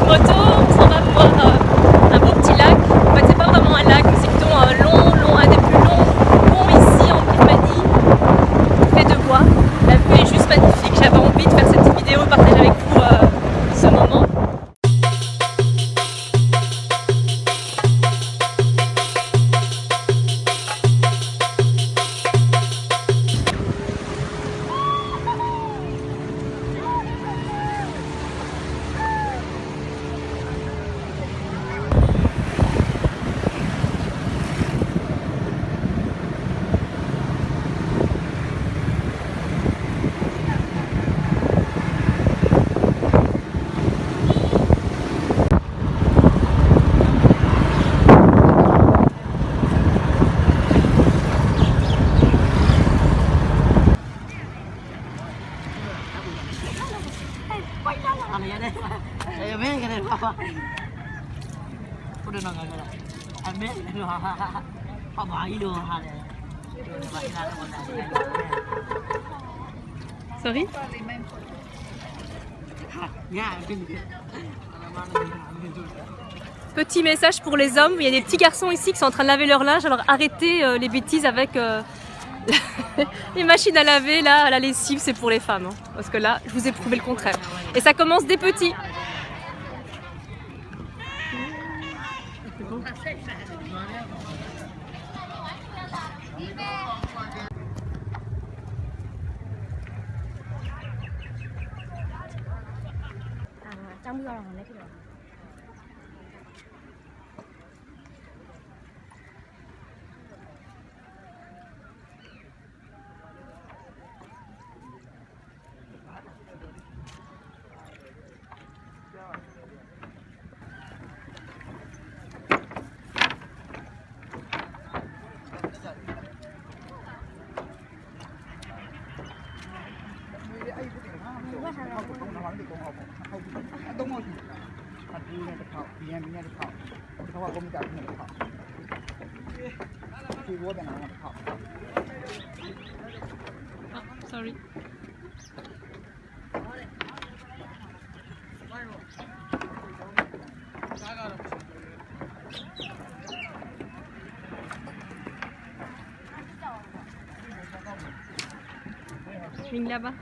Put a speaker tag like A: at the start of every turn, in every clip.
A: moto, on s'en va voir un beau petit lac. En fait, c'est pas vraiment un lac, mais c'est plutôt un des plus longs ponts ici en Birmanie, fait de bois. La vue est juste magnifique. J'avais envie de faire cette petite vidéo et partager avec vous ce moment. Sorry? Petit message pour les hommes, il y a des petits garçons ici qui sont en train de laver leur linge, alors arrêtez les bêtises avec les machines à laver, là, la lessive c'est pour les femmes, hein, parce que là je vous ai prouvé le contraire. Et ça commence des petits. Sorry. Ligne là-bas.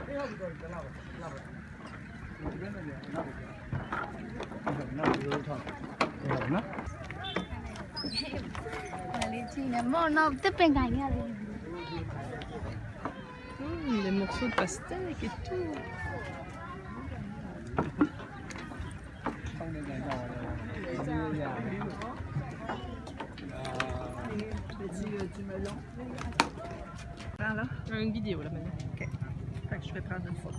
A: Les morceaux de pastèque et tout. Là, une vidéo là maintenant. Ok. Fait que je vais prendre une photo.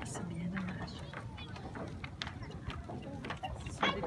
A: C'est bien dommage. C'est des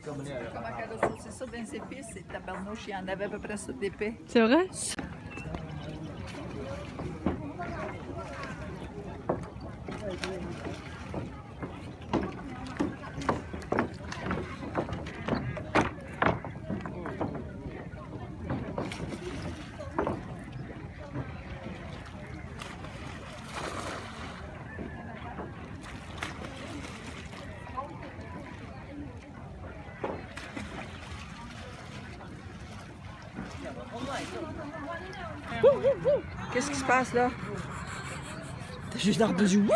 B: Comment elle a saucé ça dans ses épices, et tabarnouche, il y en avait à peu près ça d'épais.
A: C'est vrai?
B: Qu'est-ce qui se passe là?
C: T'as juste l'air de jouer.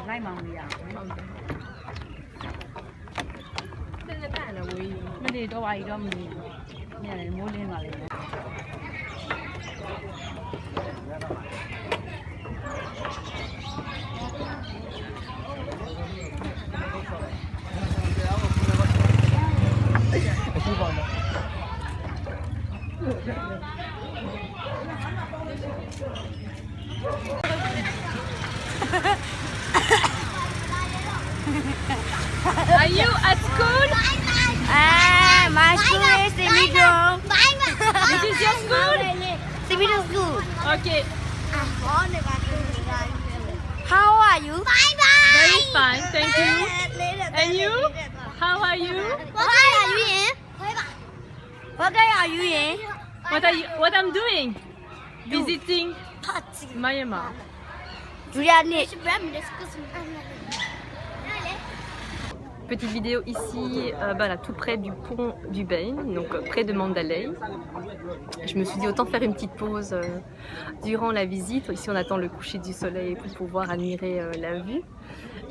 C: Lai mong đi à? Mấy đi đâu ai đâu mình nhà này mua lên mà lên.
A: Are you at school?
D: My school is Sibito.
A: This is your school?
D: Sibito school.
A: Okay,
D: How are you?
A: very fine, thank you. And you? How are you?
D: What are you in? What are you in?
A: What I'm doing? Visiting Myanmar.
D: Julia Nick.
A: Petite vidéo ici, voilà, tout près du pont du Bain, donc près de Mandalay. Je me suis dit autant faire une petite pause durant la visite. Ici on attend le coucher du soleil pour pouvoir admirer la vue,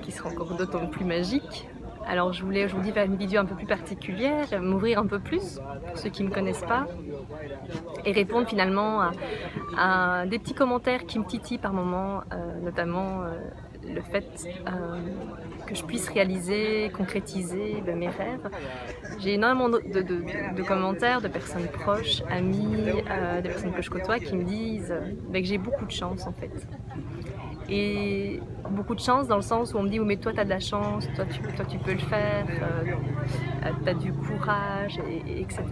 A: qui sera encore d'autant plus magique. Alors je voulais aujourd'hui faire une vidéo un peu plus particulière, m'ouvrir un peu plus pour ceux qui ne me connaissent pas et répondre finalement à des petits commentaires qui me titillent par moments, notamment le fait que je puisse réaliser, concrétiser mes rêves. J'ai énormément de commentaires de personnes proches, amis, des personnes que je côtoie qui me disent que j'ai beaucoup de chance en fait. Et beaucoup de chance dans le sens où on me dit oui, mais toi tu as de la chance, toi tu peux le faire, tu as du courage, etc.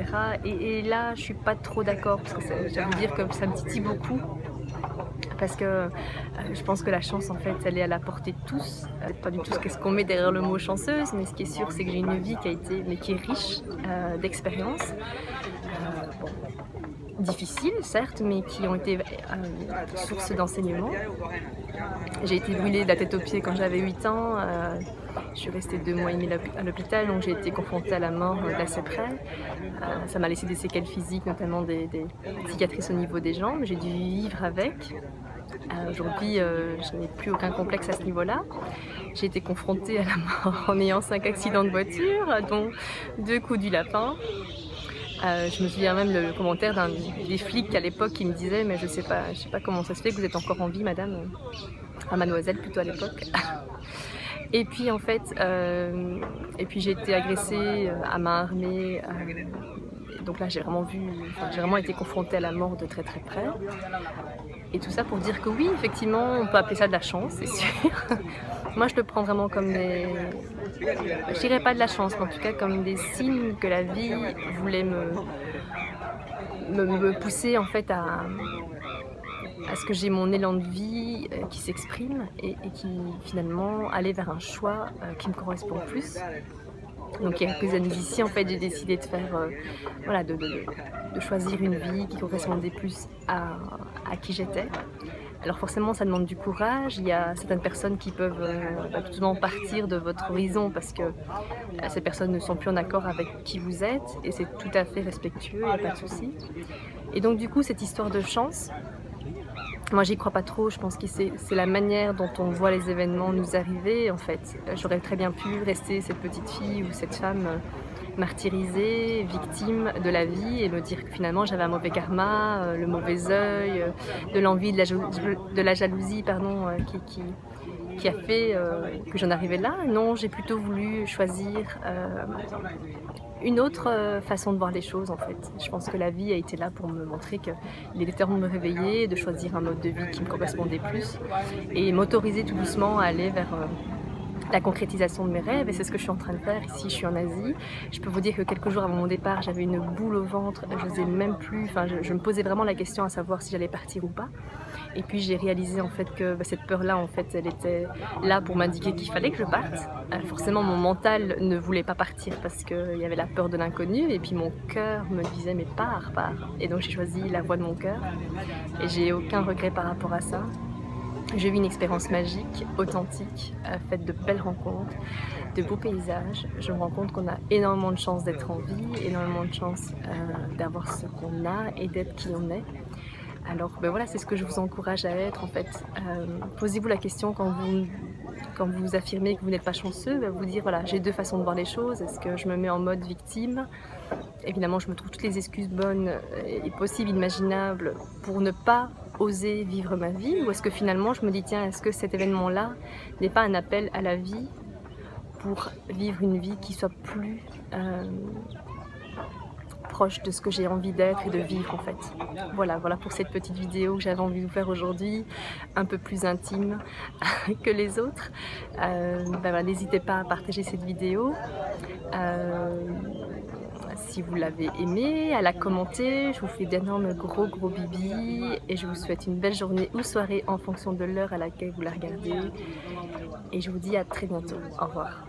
A: Et là je suis pas trop d'accord parce que ça veut dire que ça me titille beaucoup. Parce que je pense que la chance en fait elle est à la portée de tous, pas du tout ce qu'on met derrière le mot chanceuse, mais ce qui est sûr c'est que j'ai une vie qui est riche d'expériences, difficiles certes, mais qui ont été source d'enseignement. J'ai été brûlée de la tête aux pieds quand j'avais 8 ans, je suis restée 2 mois et demi à l'hôpital, donc j'ai été confrontée à la mort d'assez près. Ça m'a laissé des séquelles physiques, notamment des cicatrices au niveau des jambes, j'ai dû vivre avec. Aujourd'hui, je n'ai plus aucun complexe à ce niveau-là. J'ai été confrontée à la mort en ayant 5 accidents de voiture, dont 2 coups du lapin. Je me souviens même le commentaire des flics à l'époque qui me disaient mais je sais pas comment ça se fait que vous êtes encore en vie madame, enfin mademoiselle plutôt à l'époque. Et puis en fait, j'ai été agressée à main armée, donc là j'ai vraiment été confrontée à la mort de très très près. Et tout ça pour dire que oui, effectivement, on peut appeler ça de la chance, c'est sûr. Moi, je le prends vraiment comme des... Je dirais pas de la chance, mais en tout cas comme des signes que la vie voulait me pousser en fait à ce que j'ai mon élan de vie qui s'exprime et qui finalement allait vers un choix qui me correspond plus. Donc il y a quelques années d'ici, en fait, j'ai décidé de faire, voilà, de choisir une vie qui correspondait plus à qui j'étais. Alors forcément, ça demande du courage. Il y a certaines personnes qui peuvent tout simplement partir de votre horizon parce que ces personnes ne sont plus en accord avec qui vous êtes et c'est tout à fait respectueux, il n'y a pas de souci. Et donc du coup, cette histoire de chance, moi j'y crois pas trop, je pense que c'est la manière dont on voit les événements nous arriver en fait. J'aurais très bien pu rester cette petite fille ou cette femme martyrisée, victime de la vie et me dire que finalement j'avais un mauvais karma, le mauvais œil, de l'envie, de la jalousie pardon, qui a fait que j'en arrivais là. Non, j'ai plutôt voulu choisir une autre façon de voir les choses en fait. Je pense que la vie a été là pour me montrer qu'il était temps de me réveiller, de choisir un mode de vie qui me correspondait plus et m'autoriser tout doucement à aller vers la concrétisation de mes rêves et c'est ce que je suis en train de faire ici. Je suis en Asie. Je peux vous dire que quelques jours avant mon départ, j'avais une boule au ventre, je n'osais même plus, enfin je me posais vraiment la question à savoir si j'allais partir ou pas. Et puis j'ai réalisé en fait que cette peur-là, en fait, elle était là pour m'indiquer qu'il fallait que je parte. Forcément, mon mental ne voulait pas partir parce qu'il y avait la peur de l'inconnu. Et puis mon cœur me disait mais pars. Et donc j'ai choisi la voie de mon cœur. Et j'ai aucun regret par rapport à ça. J'ai eu une expérience magique, authentique, faite de belles rencontres, de beaux paysages. Je me rends compte qu'on a énormément de chance d'être en vie, énormément de chance d'avoir ce qu'on a et d'être qui on est. Alors ben voilà, c'est ce que je vous encourage à être en fait. Posez-vous la question quand vous affirmez que vous n'êtes pas chanceux, vous dire voilà, j'ai deux façons de voir les choses. Est-ce que je me mets en mode victime? Évidemment, je me trouve toutes les excuses bonnes et possibles, imaginables pour ne pas oser vivre ma vie. Ou est-ce que finalement je me dis tiens, est-ce que cet événement-là n'est pas un appel à la vie pour vivre une vie qui soit plus proche de ce que j'ai envie d'être et de vivre en fait. Voilà pour cette petite vidéo que j'avais envie de vous faire aujourd'hui, un peu plus intime que les autres. Voilà, n'hésitez pas à partager cette vidéo si vous l'avez aimée, à la commenter. Je vous fais d'énormes gros bibis et je vous souhaite une belle journée ou soirée en fonction de l'heure à laquelle vous la regardez. Et je vous dis à très bientôt. Au revoir.